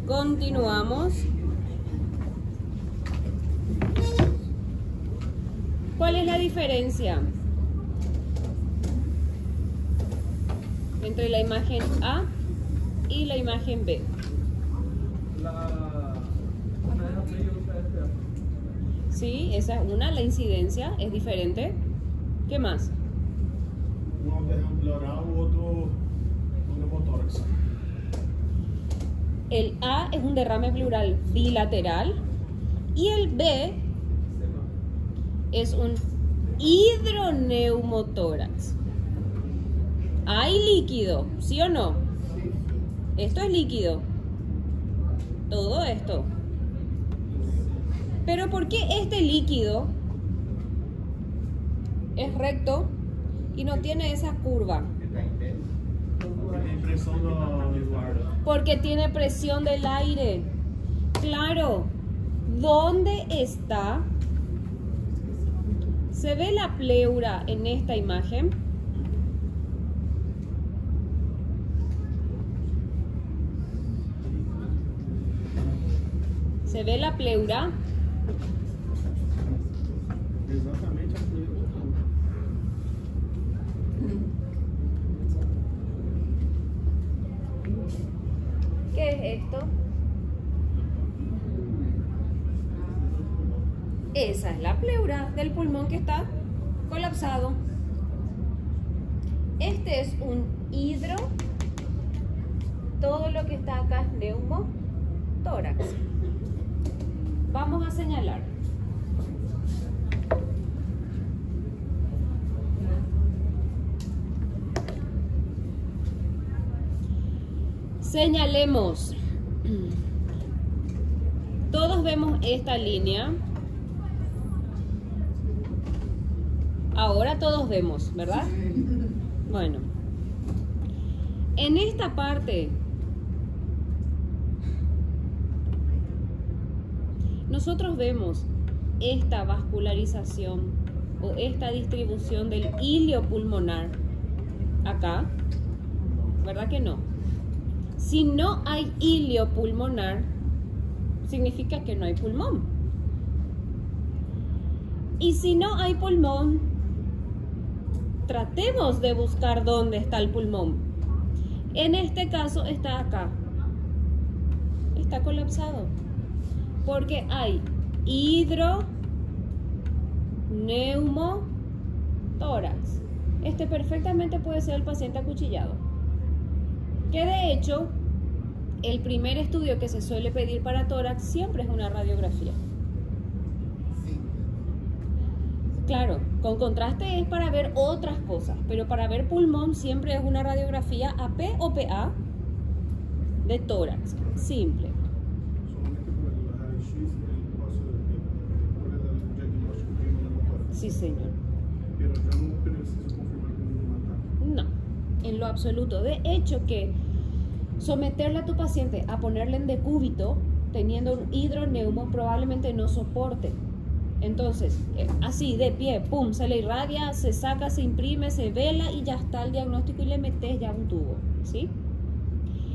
Continuamos. ¿Cuál es la diferencia entre la imagen A y la imagen B? Sí, esa es una, la incidencia es diferente. ¿Qué más? Uno derrame pleural, otro neumotórax. El A es un derrame pleural bilateral y el B es un hidroneumotórax. ¿Hay líquido? ¿Sí o no? Esto es líquido. Todo esto. Pero ¿por qué este líquido es recto y no tiene esa curva? Porque tiene presión del aire. Claro. ¿Dónde está? ¿Se ve la pleura en esta imagen? ¿Se ve la pleura? Exatamente a pleura. ¿Qué es esto? Esa es la pleura del pulmón que está colapsado. Este es un hidro. Todo lo que está acá es neumotórax. Vamos a señalar. Señalemos. Todos vemos esta línea. Ahora todos vemos, ¿verdad? Bueno. En esta parte nosotros vemos esta vascularización o esta distribución del hilio pulmonar acá, ¿verdad que no? Si no hay hilio pulmonar, significa que no hay pulmón. Y si no hay pulmón, tratemos de buscar dónde está el pulmón. En este caso está acá. Está colapsado. Porque hay hidroneumotórax. Este perfectamente puede ser el paciente acuchillado. Que de hecho, el primer estudio que se suele pedir para tórax siempre es una radiografía. Claro, con contraste es para ver otras cosas, pero para ver pulmón siempre es una radiografía AP o PA de tórax, simple. Sí, señor. No, en lo absoluto. De hecho que someterle a tu paciente a ponerle en decúbito teniendo un hidroneumo probablemente no soporte. Entonces, así de pie, pum, se le irradia, se saca, se imprime, se vela y ya está el diagnóstico y le metes ya un tubo, ¿sí?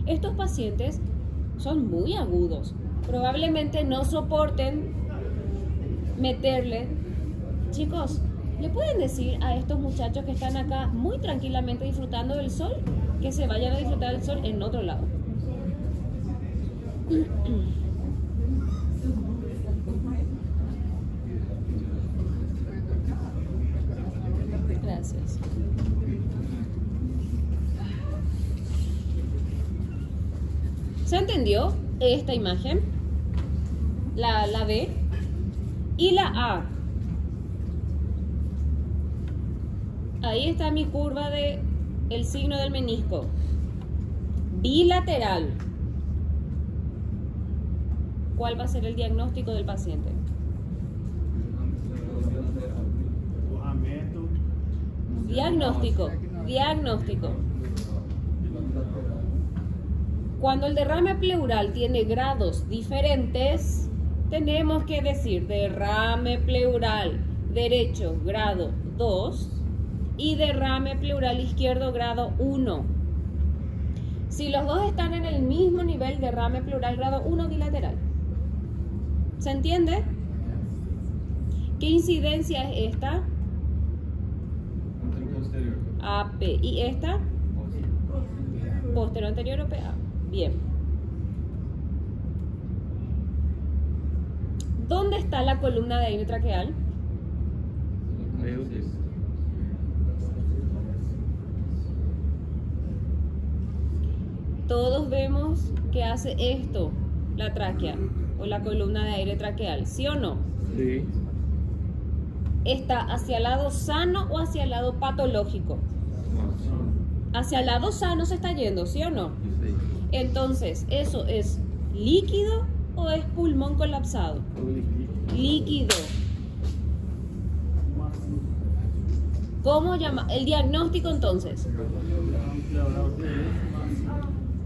Estos pacientes son muy agudos. Probablemente no soporten meterle. Chicos, ¿le pueden decir a estos muchachos que están acá muy tranquilamente disfrutando del sol que se vayan a disfrutar del sol en otro lado? Gracias. ¿Se entendió esta imagen? La B y la A. Ahí está mi curva de el signo del menisco. Bilateral. ¿Cuál va a ser el diagnóstico del paciente? Diagnóstico. Cuando el derrame pleural tiene grados diferentes, tenemos que decir derrame pleural derecho grado 2 y derrame pleural izquierdo grado 1. Si los dos están en el mismo nivel de derrame pleural grado 1 bilateral. ¿Se entiende? ¿Qué incidencia es esta? Posterior. AP. ¿Y esta? Posterior anterior o PA. Bien. ¿Dónde está la columna de aire traqueal? Todos vemos que hace esto la tráquea o la columna de aire traqueal, ¿sí o no? Sí. ¿Está hacia el lado sano o hacia el lado patológico? Hacia el lado sano se está yendo, ¿sí o no? Sí. Entonces, ¿eso es líquido o es pulmón colapsado? Líquido. ¿Cómo llama? El diagnóstico entonces.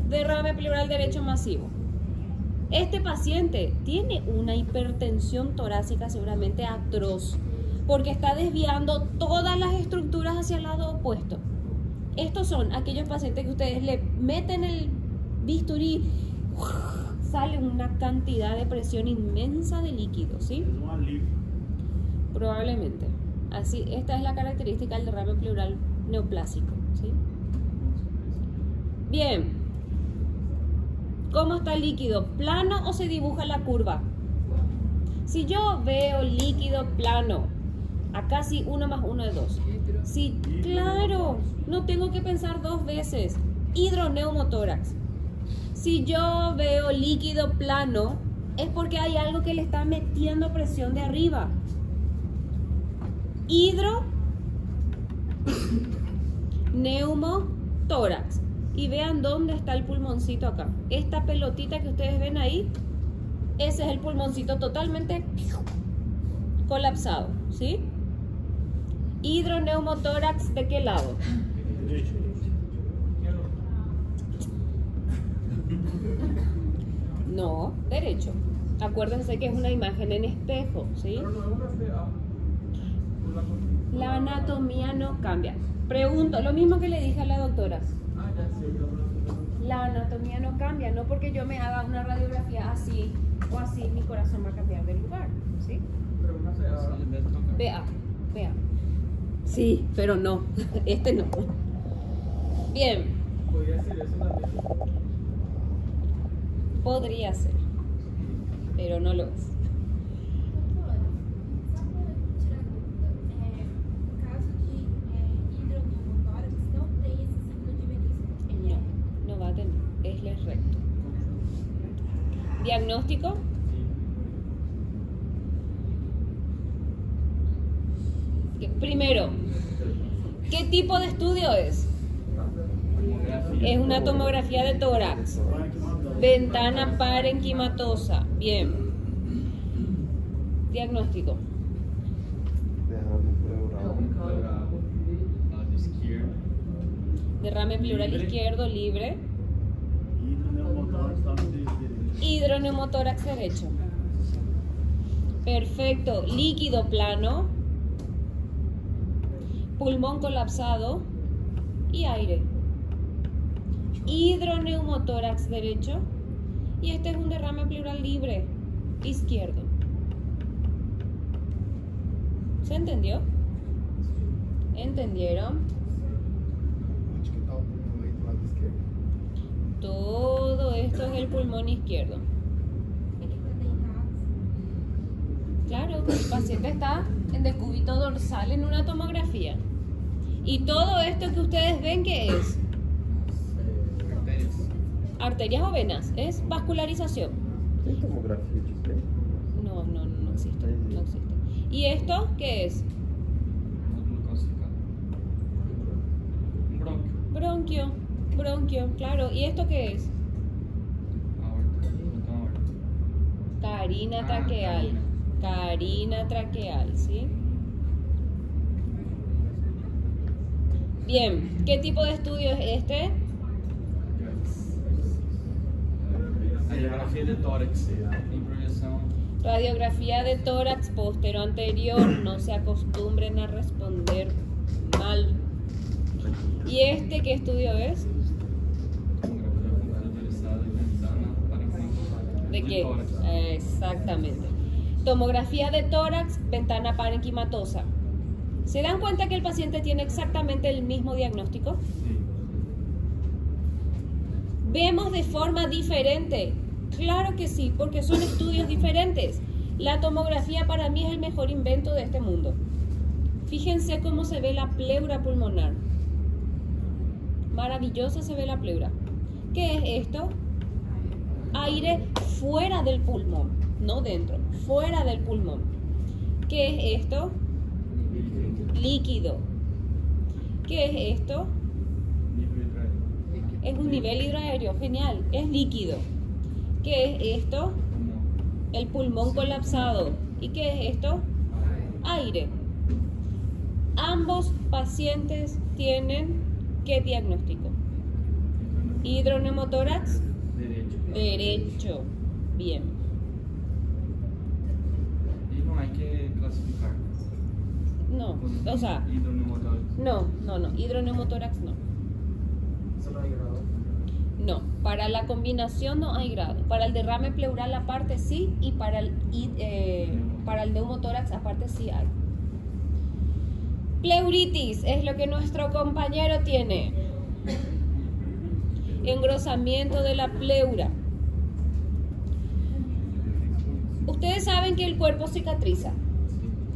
Derrame pleural derecho masivo. Este paciente tiene una hipertensión torácica seguramente atroz, porque está desviando todas las estructuras hacia el lado opuesto. Estos son aquellos pacientes que ustedes le meten el bisturí, sale una cantidad de presión inmensa de líquido, ¿sí? Probablemente. Así, esta es la característica del derrame pleural neoplásico, ¿sí? Bien. ¿Cómo está el líquido? ¿Plano o se dibuja la curva? Si yo veo líquido plano, acá sí 1 más 1 es 2. Sí, claro, no tengo que pensar dos veces. Hidroneumotórax. Si yo veo líquido plano, es porque hay algo que le está metiendo presión de arriba. Hidroneumotórax. Y vean dónde está el pulmoncito acá. Esta pelotita que ustedes ven ahí, ese es el pulmoncito totalmente colapsado, ¿sí? Hidroneumotórax, ¿de qué lado? No, derecho. Acuérdense que es una imagen en espejo, ¿sí? La anatomía no cambia. Pregunto, lo mismo que le dije a la doctora. La anatomía no cambia, no porque yo me haga una radiografía así o así, mi corazón va a cambiar de lugar, ¿sí? PA. Sí, pero no, este no. Bien. ¿Podría ser eso también? Podría ser, pero no lo es. No va a tener, es el recto. ¿Diagnóstico? Primero, ¿qué tipo de estudio es? Es una tomografía de tórax. Ventana parenquimatosa. Bien. Diagnóstico. Derrame pleural izquierdo libre. Hidroneumotórax derecho. Perfecto. Líquido plano. Pulmón colapsado y aire. Hidroneumotórax derecho. Y este es un derrame pleural libre izquierdo. ¿Se entendió? ¿Entendieron? Todo esto es el pulmón izquierdo. Claro, el paciente está en decúbito dorsal en una tomografía. Y todo esto que ustedes ven, ¿qué es? Arterias o venas, es vascularización. ¿Qué tomografía existe? No existe, no existe. ¿Y esto qué es? Bronquio, claro. ¿Y esto qué es? Carina traqueal. Carina traqueal, ¿sí? Bien, ¿qué tipo de estudio es este? Radiografía de tórax en proyección. Radiografía de tórax postero anterior. No se acostumbren a responder mal. ¿Y este qué estudio es? ¿De qué? tórax. Exactamente. Tomografía de tórax, ventana parenquimatosa. ¿Se dan cuenta que el paciente tiene exactamente el mismo diagnóstico? Sí. ¿Vemos de forma diferente? Claro que sí, porque son estudios diferentes. La tomografía para mí es el mejor invento de este mundo. Fíjense cómo se ve la pleura pulmonar. Maravillosa se ve la pleura. ¿Qué es esto? Aire fuera del pulmón, no dentro, fuera del pulmón. ¿Qué es esto? Líquido. ¿Qué es esto? Es un nivel hidroaéreo, genial, es líquido. ¿Qué es esto? El pulmón colapsado. ¿Y qué es esto? Aire. Ambos pacientes tienen ¿qué diagnóstico? Hidroneumotórax Derecho. derecho. Bien. Y no hay que clasificar. No, o sea, Hidroneumotórax. no, hidroneumotórax no. Eso no hay grado. No, para la combinación no hay grado. Para el derrame pleural aparte sí y para el neumotórax aparte sí hay. Pleuritis es lo que nuestro compañero tiene. Engrosamiento de la pleura. Ustedes saben que el cuerpo cicatriza.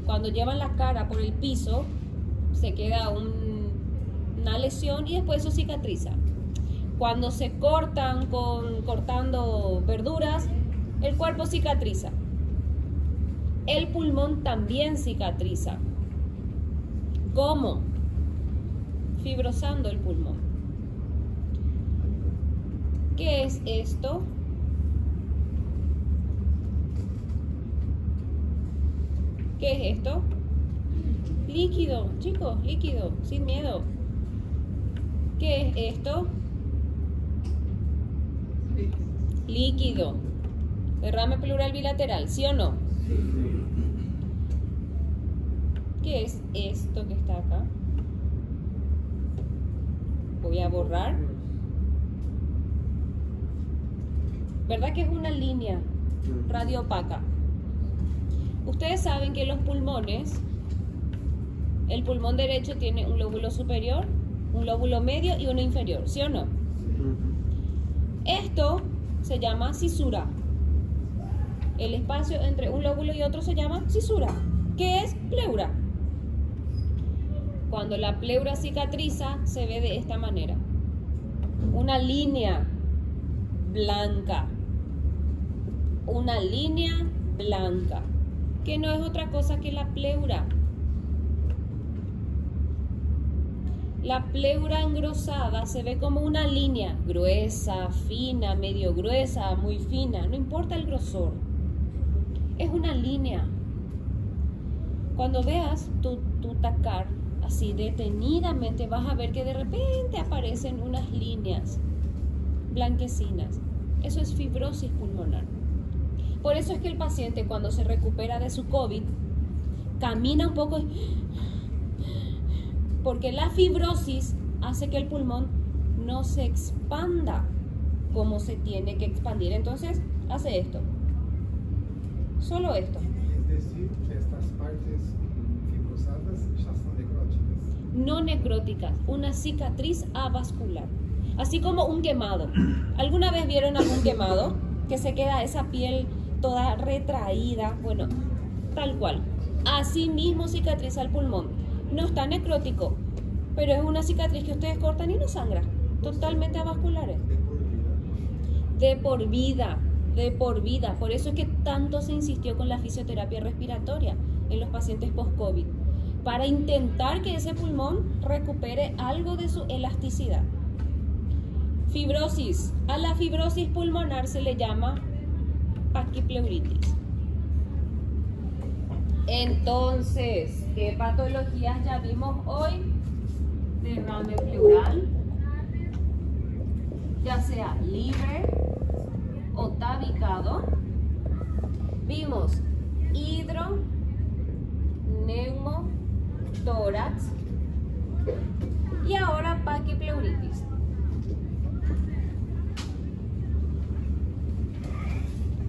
Cuando llevan la cara por el piso, se queda una lesión y después eso cicatriza. Cuando se cortan cortando verduras, el cuerpo cicatriza. El pulmón también cicatriza. ¿Cómo? Fibrosando el pulmón. ¿Qué es esto? ¿Qué es esto? Líquido, chicos, líquido, sin miedo. ¿Qué es esto? Líquido. Derrame pleural bilateral, ¿sí o no? ¿Qué es esto que está acá? Voy a borrar. ¿Verdad que es una línea radioopaca? Ustedes saben que los pulmones, el pulmón derecho tiene un lóbulo superior, un lóbulo medio y uno inferior, ¿sí o no? Esto se llama cisura. El espacio entre un lóbulo y otro se llama cisura. ¿Qué es pleura? Cuando la pleura cicatriza se ve de esta manera. Una línea blanca. Una línea blanca. Que no es otra cosa que la pleura. La pleura engrosada se ve como una línea gruesa, fina, medio gruesa, muy fina, no importa el grosor. Es una línea. Cuando veas tu tacar así detenidamente, vas a ver que de repente aparecen unas líneas blanquecinas. Eso es fibrosis pulmonar. Por eso es que el paciente, cuando se recupera de su COVID, camina un poco, porque la fibrosis hace que el pulmón no se expanda como se tiene que expandir. Entonces hace esto, solo esto. Es decir, que estas partes fibrosadas ya son necróticas. No necróticas, una cicatriz avascular, así como un quemado. ¿Alguna vez vieron algún quemado? Que se queda esa piel toda retraída, bueno, tal cual. Así mismo cicatriza el pulmón. No está necrótico, pero es una cicatriz que ustedes cortan y no sangra. Totalmente avasculares. De por vida, de por vida. Por eso es que tanto se insistió con la fisioterapia respiratoria en los pacientes post-COVID, para intentar que ese pulmón recupere algo de su elasticidad. Fibrosis. A la fibrosis pulmonar se le llama paquipleuritis. Entonces, ¿qué patologías ya vimos hoy? Derrame pleural, ya sea libre o tabicado. Vimos hidroneumotórax y ahora paquipleuritis.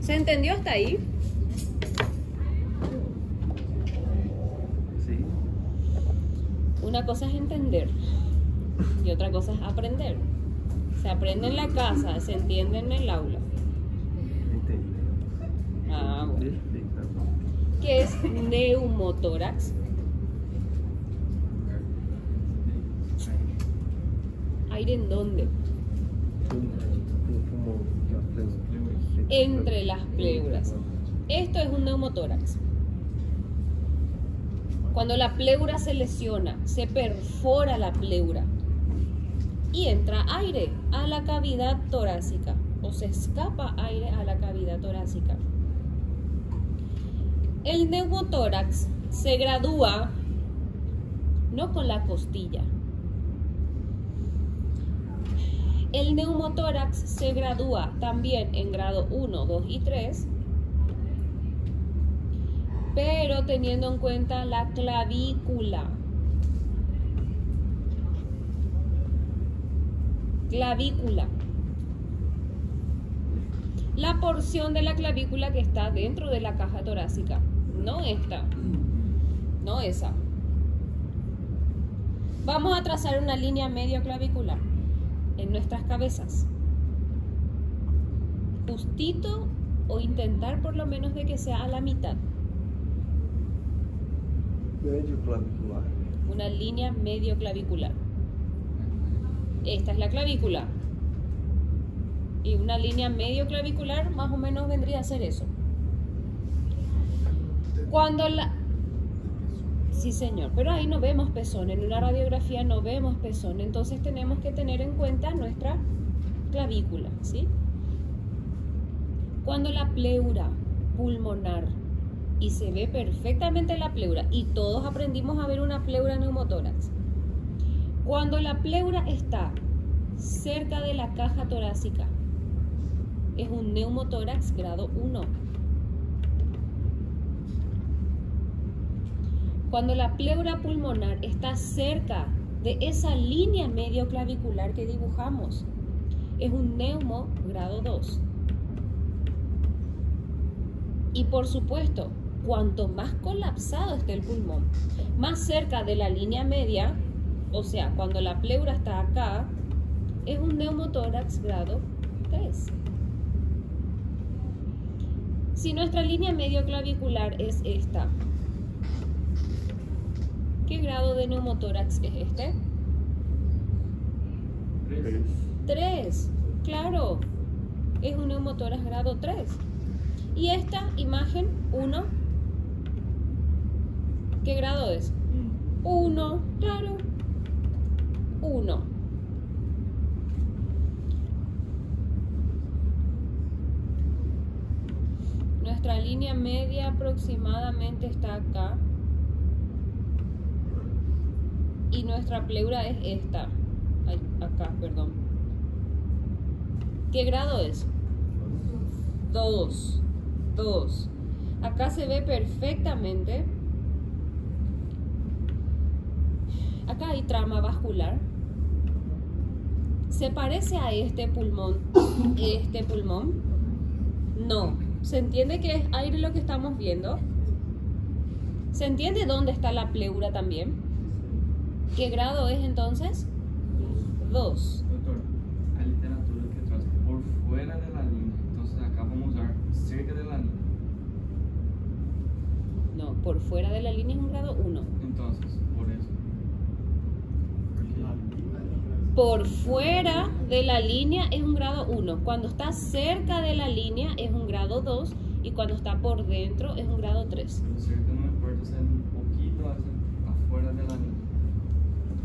¿Se entendió hasta ahí? Sí. Una cosa es entender y otra cosa es aprender. Se aprende en la casa, se entiende en el aula. Entendi. Ah, bueno. Explica. ¿Qué es neumotórax? ¿Aire en dónde? No pulmão, na pleura. Entre las pleuras. Esto es un neumotórax. Cuando la pleura se lesiona, se perfora la pleura y entra aire a la cavidad torácica o se escapa aire a la cavidad torácica. El neumotórax se gradúa no con la costilla. El neumotórax se gradúa también en grado 1, 2 y 3, pero teniendo en cuenta la clavícula. Clavícula. La porción de la clavícula que está dentro de la caja torácica. No esta. No esa. Vamos a trazar una línea medio clavicular en nuestras cabezas. Justito o intentar por lo menos de que sea a la mitad. Médio clavicular. Una línea medio clavicular. Esta es la clavícula. Y una línea medio clavicular más o menos vendría a ser eso. Cuando la... Sí, señor, pero ahí no vemos pezón. En una radiografía no vemos pezón. Entonces tenemos que tener en cuenta nuestra clavícula, ¿sí? Cuando la pleura pulmonar, y se ve perfectamente la pleura, y todos aprendimos a ver una pleura neumotórax. Cuando la pleura está cerca de la caja torácica, es un neumotórax grado 1. Cuando la pleura pulmonar está cerca de esa línea medio clavicular que dibujamos, es un neumo grado 2. Y por supuesto, cuanto más colapsado esté el pulmón, más cerca de la línea media, o sea, cuando la pleura está acá, es un neumotórax grado 3. Si nuestra línea medio clavicular es esta, ¿qué grado de neumotórax es este? 3. Claro, es un neumotórax grado 3. Y esta imagen, 1, ¿qué grado es? 1, claro, 1. Nuestra línea media aproximadamente está acá. Y nuestra pleura es esta. Ay, acá, perdón. ¿Qué grado es? 2. 2. Acá se ve perfectamente. Acá hay trama vascular. ¿Se parece a este pulmón? ¿Este pulmón? No. ¿Se entiende que es aire lo que estamos viendo? ¿Se entiende dónde está la pleura también? ¿Qué grado es entonces? 2. Doutor, a literatura que traz por fuera de la línea, entonces acá vamos a usar cerca de la línea. No, por fuera de la línea es un grado 1. Entonces, por eso. Por fuera de la línea es un grado 1. Cuando está cerca de la línea es un grado 2. Y cuando está por dentro es un grado 3. Pero cerca no importa ser un poquito afuera de la línea.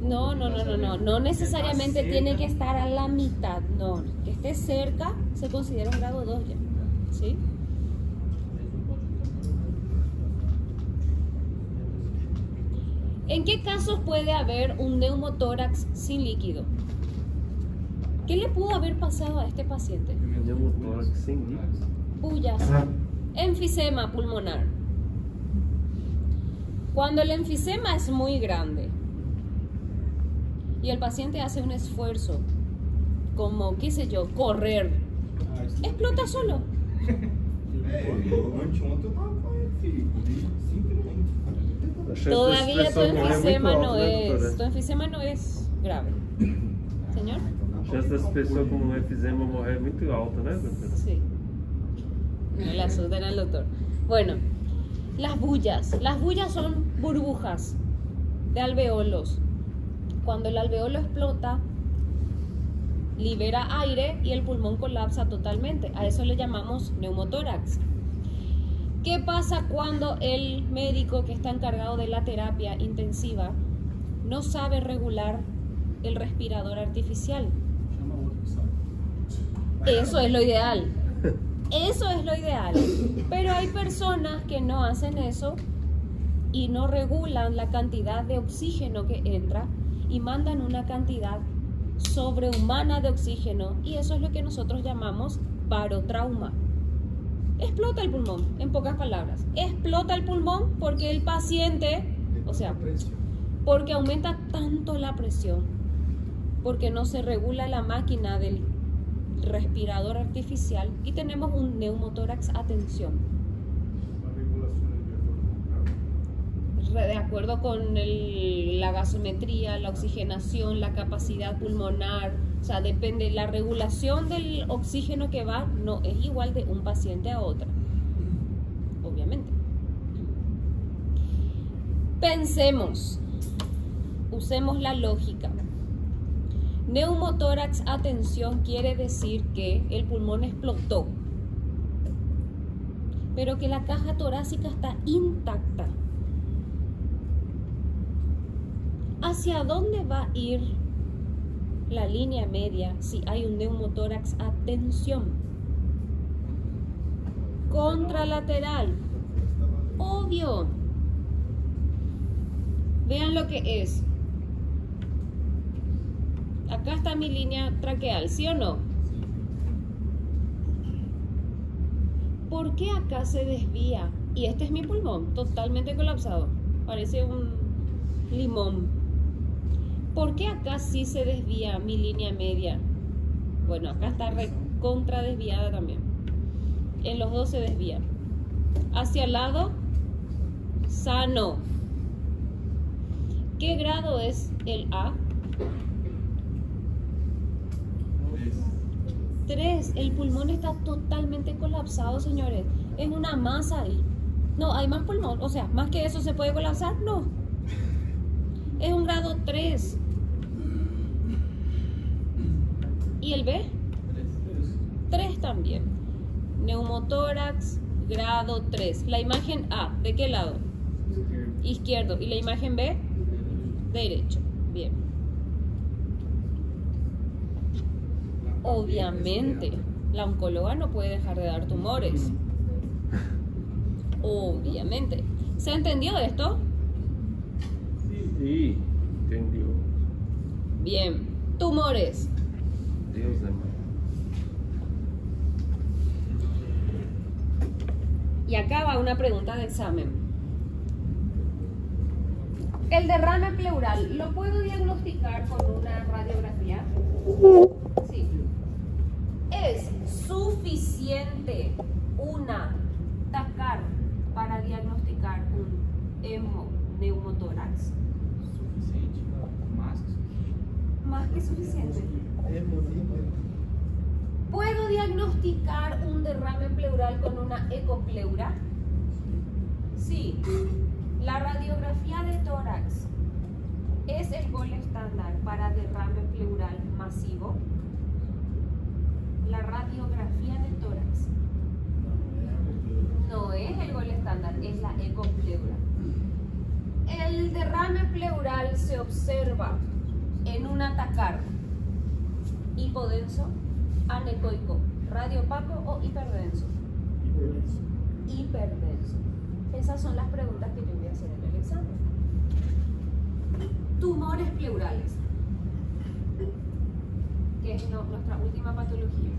No necesariamente tiene que estar a la mitad, no, que esté cerca se considera un grado 2 ya, ¿sí? ¿En qué casos puede haber un neumotórax sin líquido? ¿Qué le pudo haber pasado a este paciente? Neumotórax sem líquido. Puyas, enfisema pulmonar. Cuando el enfisema es muy grande y el paciente hace un esfuerzo, como, qué sé yo, correr, explota solo. Anteontem eu tava com ele, filho. Simplesmente. A chance Todavía dessa tu pessoa morrer é muito enfisema no alta, né, es, doutora? tu enfisema no es grave. Señor? A chance dessa pessoa com um enfisema morrer é muito alta, né, doutora? Sí. No le asusten al doctor. Bueno, las bullas. Las bullas son burbujas de alveolos. Cuando el alveolo explota, libera aire y el pulmón colapsa totalmente. A eso le llamamos neumotórax. ¿Qué pasa cuando el médico que está encargado de la terapia intensiva no sabe regular el respirador artificial? Chama outro que sabe. Eso es lo ideal. Eso es lo ideal. Pero hay personas que no hacen eso y no regulan la cantidad de oxígeno que entra y mandan una cantidad sobrehumana de oxígeno, y eso es lo que nosotros llamamos barotrauma. Explota el pulmón, en pocas palabras. Explota el pulmón porque el paciente, o sea, porque aumenta tanto la presión, porque no se regula la máquina del respirador artificial y tenemos un neumotórax a tensión. De acuerdo con la gasometría, la oxigenación, la capacidad pulmonar, o sea, depende, la regulación del oxígeno que va no es igual de un paciente a otro, obviamente. Pensemos, usemos la lógica. Neumotórax a tensión quiere decir que el pulmón explotó, pero que la caja torácica está intacta. ¿Hacia dónde va a ir la línea media si hay un neumotórax a tensión? Contralateral. Obvio. Vean lo que es. Acá está mi línea traqueal, ¿sí o no? ¿Por qué acá se desvía? Y este es mi pulmón, totalmente colapsado. Parece un limón. ¿Por qué acá sí se desvía mi línea media? Bueno, acá está recontra desviada también. En los dos se desvía. Hacia el lado, sano. ¿Qué grado es el A? 3. El pulmón está totalmente colapsado, señores. Es una masa ahí. No, hay más pulmón. O sea, ¿más que eso se puede colapsar? No. Es un grado 3. ¿Y el B? 3 también. Neumotórax, grado 3. La imagen A, ¿de qué lado? Izquierdo. ¿Y la imagen B? Derecho. Bien. Obviamente, la oncóloga no puede dejar de dar tumores. Obviamente. ¿Se entendió esto? Sí, entendió. Bien. Tumores. Deus é mais. Y acá va una pregunta de examen. ¿El derrame pleural lo puedo diagnosticar con una radiografía? Sí. ¿Es suficiente una TACAR para diagnosticar un neumotórax? Suficiente? Más que suficiente. Más que suficiente. ¿Puedo diagnosticar un derrame pleural con una ecopleura? Sí. La radiografía de tórax es el gol estándar para derrame pleural masivo. La radiografía de tórax no es el gol estándar, es la ecopleura. El derrame pleural se observa en un TACAR hipodenso, anecoico, radiopaco o hiperdenso. Hiperdenso. Esas son las preguntas que yo voy a hacer en el examen. Tumores pleurales, que es nuestra última patología.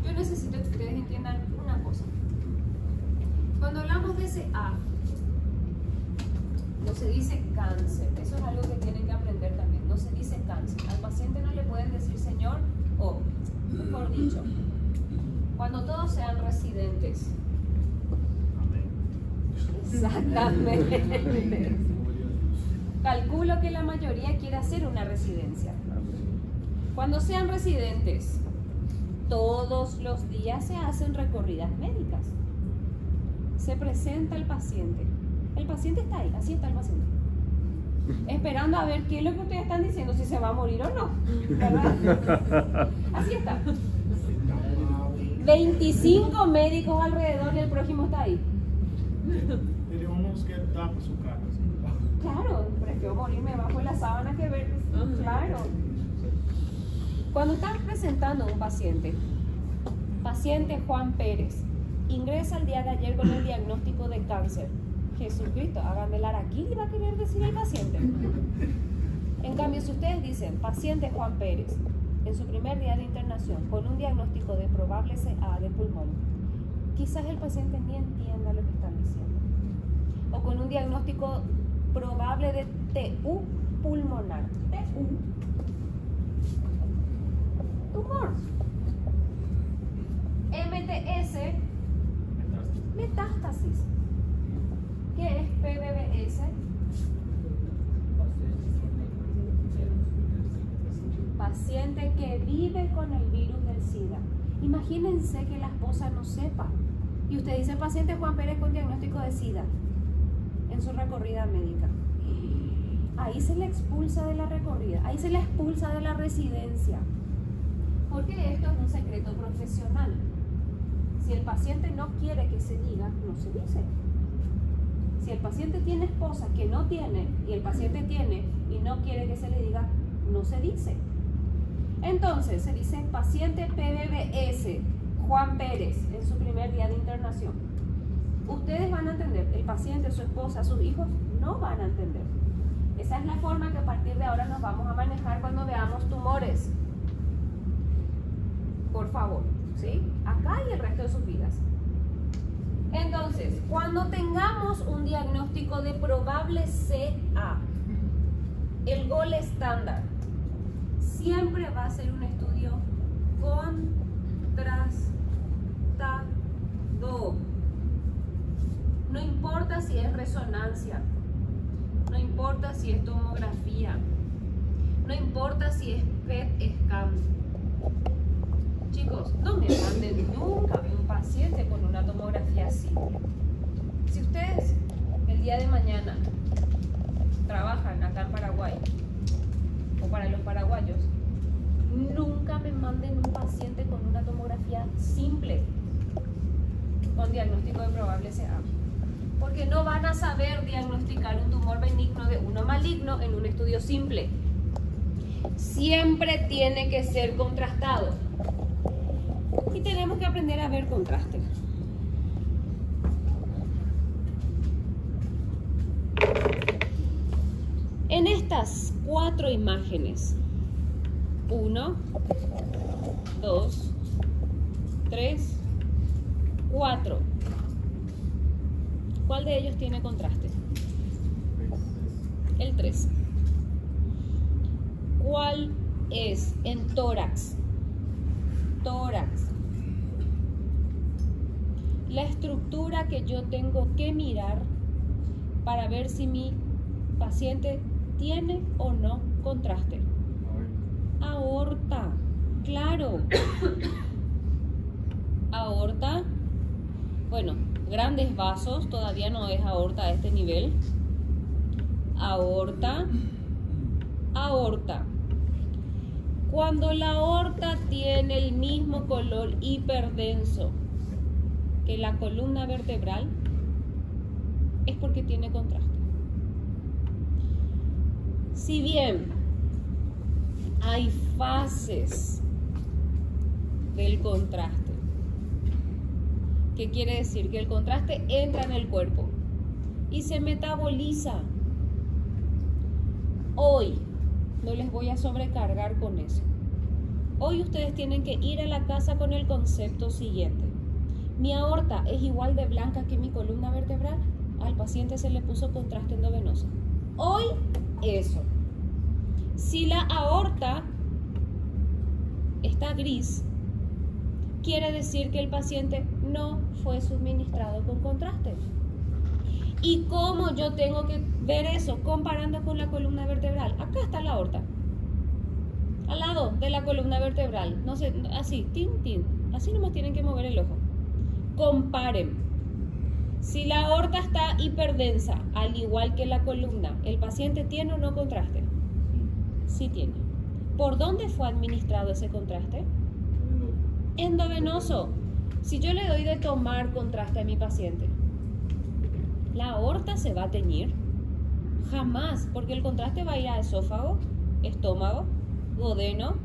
Yo necesito que ustedes entiendan una cosa. Cuando hablamos de ese A, no se dice cáncer. Eso es algo que tienen que aprender también. No se dice cáncer. Al paciente no le pueden decir señor o, mejor dicho, Cuando todos sean residentes. Exactamente. Calculo que la mayoría quiere hacer una residencia. Cuando sean residentes, todos los días se hacen recorridas médicas. Se presenta el paciente. El paciente está ahí, así está el paciente. Esperando a ver qué es lo que ustedes están diciendo, si se va a morir o no. ¿Verdad? Así está. 25 médicos alrededor y el prójimo está ahí. Tiene unos que tapan su cara. Claro, prefiero morirme bajo la sábana que ver. Claro. Cuando están presentando un paciente Juan Pérez, ingresa el día de ayer con el diagnóstico de cáncer. Jesucristo, háganme el araquí, va a querer decir el paciente. En cambio, si ustedes dicen paciente Juan Pérez, en su primer día de internación, con un diagnóstico de probable CA de pulmón, quizás el paciente ni entienda lo que están diciendo. O con un diagnóstico probable de TU pulmonar. TU. Tumor. MTS. Metástasis. ¿Qué es PBBS? Paciente que vive con el virus del SIDA. Imagínense que la esposa no sepa. Y usted dice paciente Juan Pérez con diagnóstico de SIDA en su recorrida médica. Ahí se le expulsa de la recorrida, ahí se le expulsa de la residencia. Porque esto es un secreto profesional. Si el paciente no quiere que se diga, no se dice. Si el paciente tiene esposa que no tiene y el paciente tiene y no quiere que se le diga, no se dice. Entonces se dice paciente PBBS Juan Pérez en su primer día de internación. Ustedes van a entender, el paciente, su esposa, sus hijos no van a entender. Esa es la forma que a partir de ahora nos vamos a manejar cuando veamos tumores. Por favor, ¿sí? Acá y el resto de sus vidas. Entonces, cuando tengamos un diagnóstico de probable CA, el gol estándar siempre va a ser un estudio contrastado. No importa si es resonancia, no importa si es tomografía, no importa si es PET scan. Chicos, no me manden nunca un paciente con una tomografía simple. Si ustedes el día de mañana trabajan acá en Paraguay o para los paraguayos, nunca me manden un paciente con una tomografía simple con diagnóstico de probable CA, porque no van a saber diagnosticar un tumor benigno de uno maligno en un estudio simple. Siempre tiene que ser contrastado y tenemos que aprender a ver contraste. En estas 4 imágenes, 1, 2, 3, 4, ¿cuál de ellos tiene contraste? El 3. ¿Cuál es en tórax? Tórax. La estructura que yo tengo que mirar para ver si mi paciente tiene o no contraste. Aorta, claro. Aorta, bueno, grandes vasos, todavía no es aorta a este nivel. Aorta, aorta. Cuando la aorta tiene el mismo color hiperdenso que la columna vertebral, es porque tiene contraste. Si bien hay fases del contraste, ¿qué quiere decir? Que el contraste entra en el cuerpo y se metaboliza. Hoy no les voy a sobrecargar con eso. Hoy ustedes tienen que ir a la casa con el concepto siguiente. Mi aorta es igual de blanca que mi columna vertebral. Al paciente se le puso contraste endovenoso. Hoy eso. Si la aorta está gris, quiere decir que el paciente no fue suministrado con contraste. ¿Y cómo yo tengo que ver eso comparando con la columna vertebral? Acá está la aorta, al lado de la columna vertebral. No sé, así, tin, tin. Así nomás tienen que mover el ojo. Comparen. Si la aorta está hiperdensa, al igual que la columna, ¿el paciente tiene o no contraste? Sí tiene. ¿Por dónde fue administrado ese contraste? Endovenoso. Si yo le doy de tomar contraste a mi paciente, ¿la aorta se va a teñir? Jamás, porque el contraste va a ir a esófago, estómago, duodeno,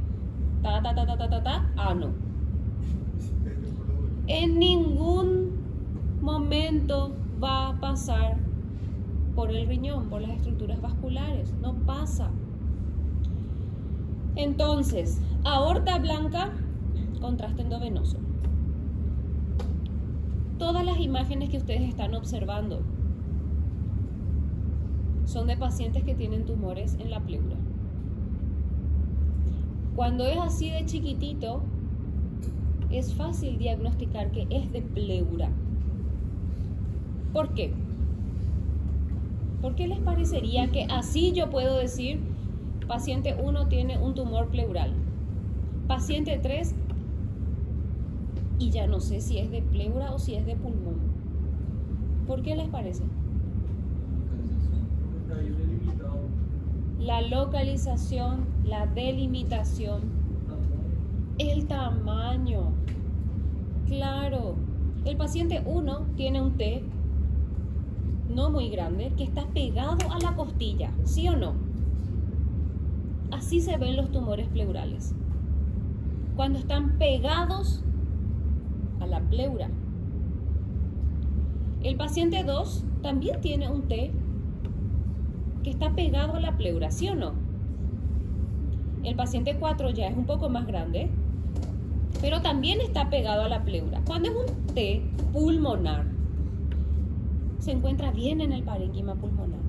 ano. En ningún momento va a pasar por el riñón, por las estructuras vasculares. No pasa. Entonces, aorta blanca, contraste endovenoso. Todas las imágenes que ustedes están observando son de pacientes que tienen tumores en la pleura. Cuando es así de chiquitito, es fácil diagnosticar que es de pleura. ¿Por qué? ¿Por qué les parecería que así yo puedo decir, paciente 1 tiene un tumor pleural, paciente 3, y ya no sé si es de pleura o si es de pulmón? ¿Por qué les parece? La localización, la delimitación, el tamaño. Claro, el paciente 1 tiene un T no muy grande que está pegado a la costilla, ¿sí o no? Así se ven los tumores pleurales, cuando están pegados a la pleura. El paciente 2 también tiene un T que está pegado a la pleura, ¿sí o no? El paciente 4 ya es un poco más grande, pero también está pegado a la pleura. Cuando es un T pulmonar, se encuentra bien en el parénquima pulmonar.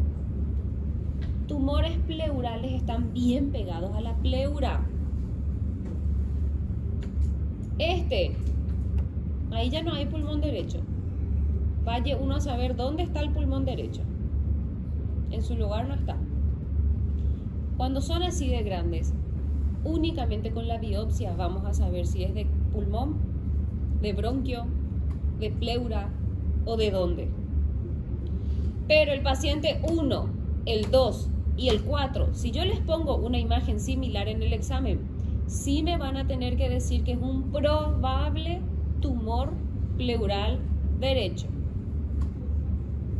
Tumores pleurales están bien pegados a la pleura. Ahí ya no hay pulmón derecho. Vaya uno a saber dónde está el pulmón derecho. En su lugar no está. Cuando son así de grandes, únicamente con la biopsia vamos a saber si es de pulmón, de bronquio, de pleura o de dónde. Pero el paciente 1, el 2 y el 4, si yo les pongo una imagen similar en el examen, sí me van a tener que decir que es un probable tumor pleural derecho.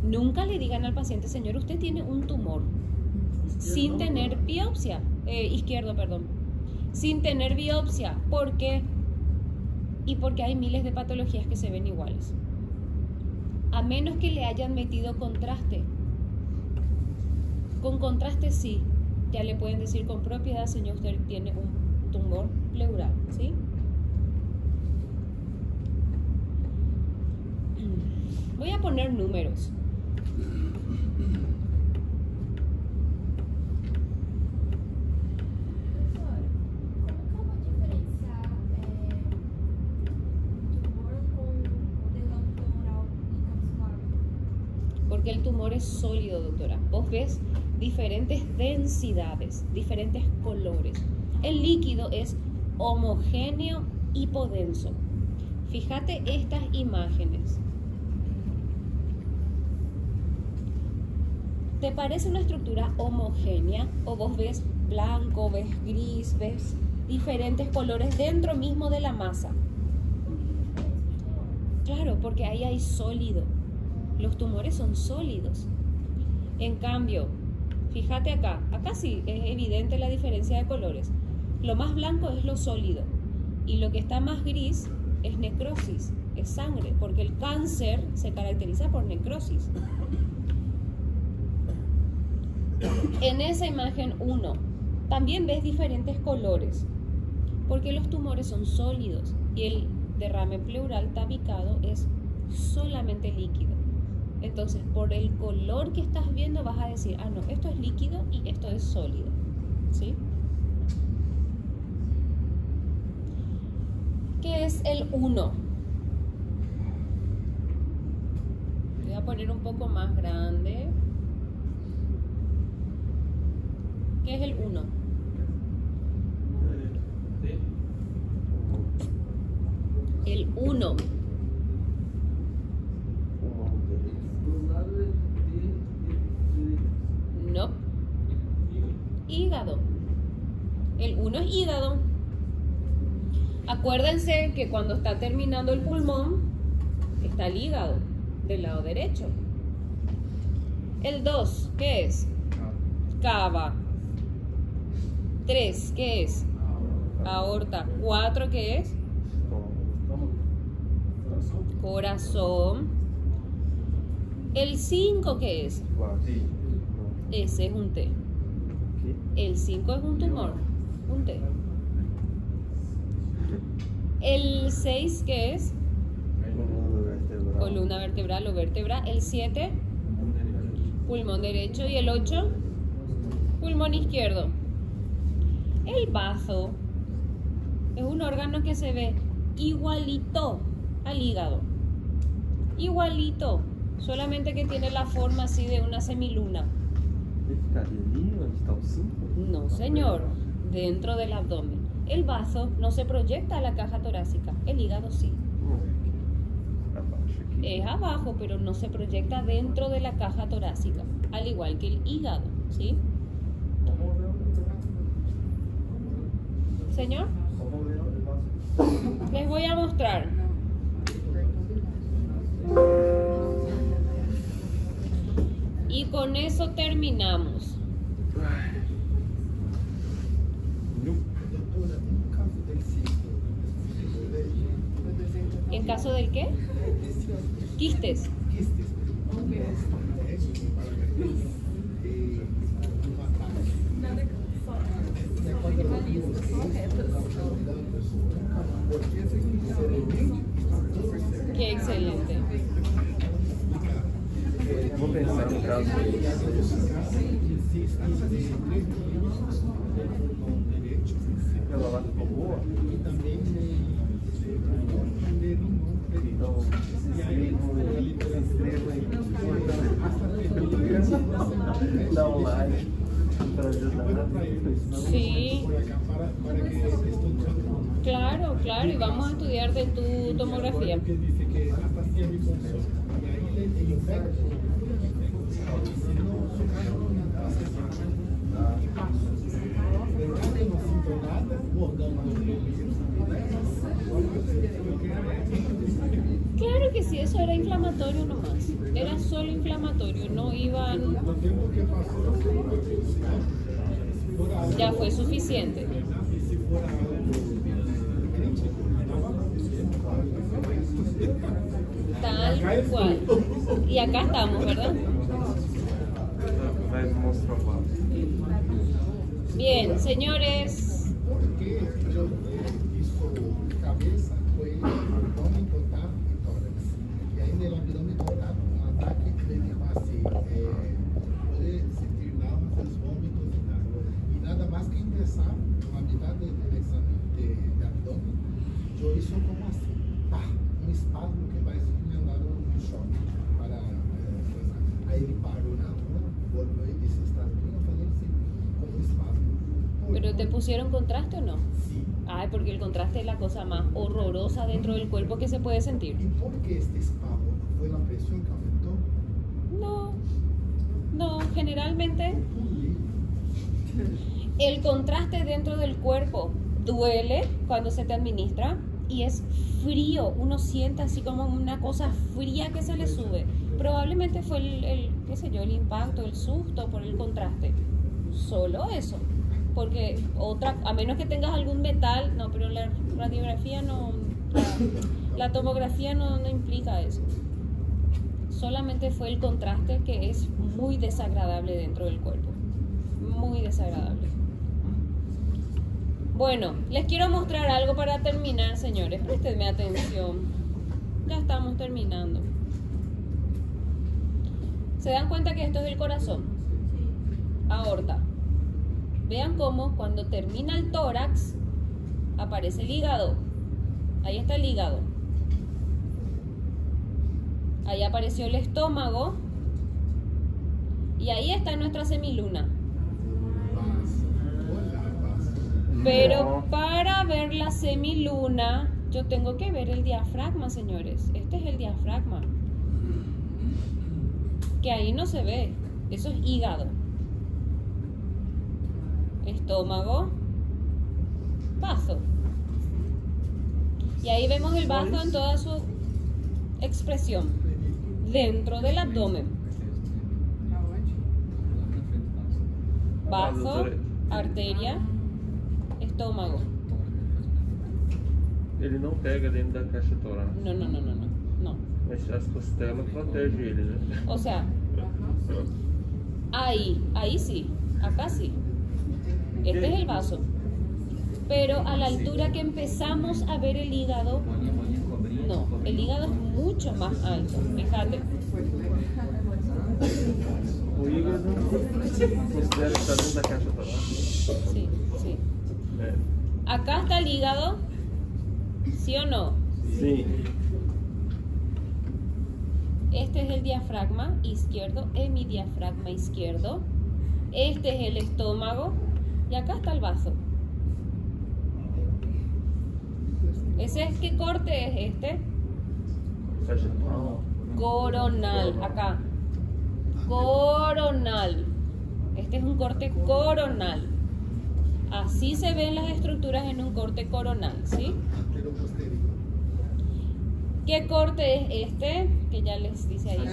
Nunca le digan al paciente, señor, usted tiene un tumor, sin tener biopsia, izquierdo, perdón, sin tener biopsia. ¿Por qué? Y porque hay miles de patologías que se ven iguales. A menos que le hayan metido contraste. Con contraste sí, ya le pueden decir con propiedad, señor, usted tiene un tumor pleural, ¿sí? Voy a poner números. Porque el tumor es sólido, doctora. Vos ves diferentes densidades, diferentes colores. El líquido es homogéneo hipodenso. Fíjate estas imágenes. ¿Te parece una estructura homogénea? ¿O vos ves blanco, ves gris, ves diferentes colores dentro mismo de la masa? Claro, porque ahí hay sólido. Los tumores son sólidos. En cambio, fíjate acá sí es evidente la diferencia de colores. Lo más blanco es lo sólido y lo que está más gris es necrosis, es sangre, porque el cáncer se caracteriza por necrosis. En esa imagen 1 también ves diferentes colores, porque los tumores son sólidos y el derrame pleural tabicado es solamente líquido. Entonces, por el color que estás viendo vas a decir, ah, no, esto es líquido y esto es sólido, ¿sí? ¿Qué es el 1? Voy a poner un poco más grande. ¿Qué es el 1? El 1. No. Hígado. El 1 es hígado. Acuérdense que cuando está terminando el pulmón, está el hígado del lado derecho. El 2, ¿qué es? Cava. 3, ¿qué es? Aorta. 4, ¿qué es? Corazón. El 5, ¿qué es? Ese es un T. El 5 es un tumor. Un T. El 6, ¿qué es? Columna vertebral o vértebra. El 7, pulmón derecho. Y el 8, pulmón izquierdo. El bazo es un órgano que se ve igualito al hígado. Igualito. Solamente que tiene la forma así de una semiluna. No, señor. Dentro del abdomen. El bazo no se proyecta a la caja torácica. El hígado sí. Es abajo, pero no se proyecta dentro de la caja torácica. Al igual que el hígado, ¿sí? Señor, les voy a mostrar. Y con eso terminamos. ¿En caso del qué? Quistes. Qué excelente. Vou pensar no caso ela lá ficou boa. Então, se inscreva e dá um like para ajudar. Sí. Claro, claro, y vamos a estudiar de tu tomografía. Claro que sí, eso era inflamatorio nomás. Era solo inflamatorio, no iban. Ya fue suficiente. Tal cual. Y acá estamos, ¿verdad? Bien, señores. Yo hizo como así, un espasmo que parece que me mandaron un shock para ahí ele parou na rua, volvió y disse, ¿estás bien? Eu falei, sí, como un espasmo. ¿Pero te pusieron contraste o no? Sí. Ay, porque el contraste es la cosa más horrorosa dentro del cuerpo que se puede sentir. ¿Y por qué este espasmo? ¿Fue la presión que aumentó? No, no, generalmente el contraste dentro del cuerpo duele cuando se te administra y es frío, uno siente así como una cosa fría que se le sube. Probablemente fue qué sé yo, el impacto, el susto por el contraste. Solo eso. Porque a menos que tengas algún metal, no, pero la radiografía no, la tomografía no implica eso. Solamente fue el contraste que es muy desagradable dentro del cuerpo. Muy desagradable. Bueno, les quiero mostrar algo para terminar, señores. Préstenme atención. Ya estamos terminando. ¿Se dan cuenta que esto es el corazón? Aorta. Vean cómo cuando termina el tórax aparece el hígado. Ahí está el hígado. Ahí apareció el estómago. Y ahí está nuestra semiluna. Pero para ver la semiluna, yo tengo que ver el diafragma, señores. Este es el diafragma. Que ahí no se ve. Eso es hígado. Estómago. Bazo. Y ahí vemos el bazo en toda su expresión. Dentro del abdomen. Bazo, arteria, estômago. Ele não pega dentro da caixa torácica. No. Mas as costelas protegem ele, né? O sea, ahí sí, acá sí. Este es el vaso. Pero a la altura que empezamos a ver el hígado, no, el hígado es mucho más alto. Fíjate. O hígado considera que está dentro da caixa torácica. Sí. É. Acá está el hígado, ¿sí o no? Sim. Este es el diafragma izquierdo, hemidiafragma izquierdo. Este es el estómago y acá está el vaso. ¿Qué corte es este? Sagital. Coronal, acá. Coronal. Este es un corte coronal. Así se ven las estructuras en un corte coronal, ¿sí? ¿Qué corte es este? Que ya les dice ahí.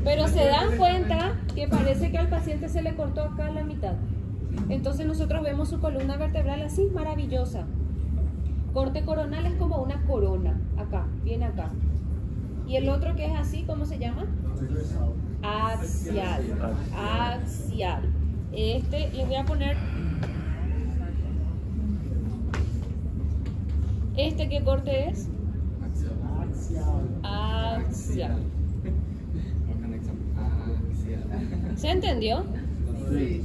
Pero se dan cuenta que parece que al paciente se le cortó acá la mitad. Entonces nosotros vemos su columna vertebral así, maravillosa. Corte coronal es como una corona, acá, viene acá. Y el otro que es así, ¿cómo se llama? Axial. Axial. Este, les voy a poner... ¿Este qué corte es? Axial. ¿Se entendió? Sí.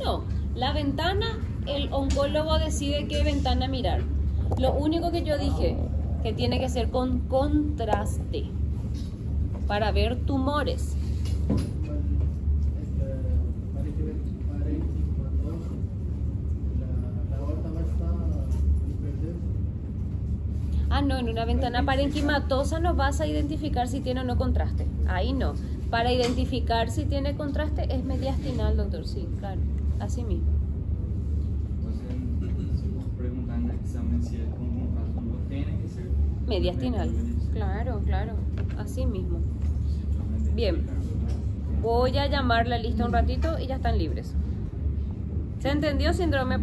No, la ventana, el oncólogo decide qué ventana mirar. Lo único que yo dije, que tiene que ser con contraste para ver tumores. Ah, no, en una ventana parenquimatosa no vas a identificar si tiene o no contraste. Ahí no. Para identificar si tiene contraste es mediastinal, doctor. Sí, claro. Así mismo. Entonces, si vos preguntas en el examen si es con contraste, no tiene que ser Mediastinal. Claro. Así mismo. Bien. Voy a llamar la lista un ratito y ya están libres. ¿Se entendió síndrome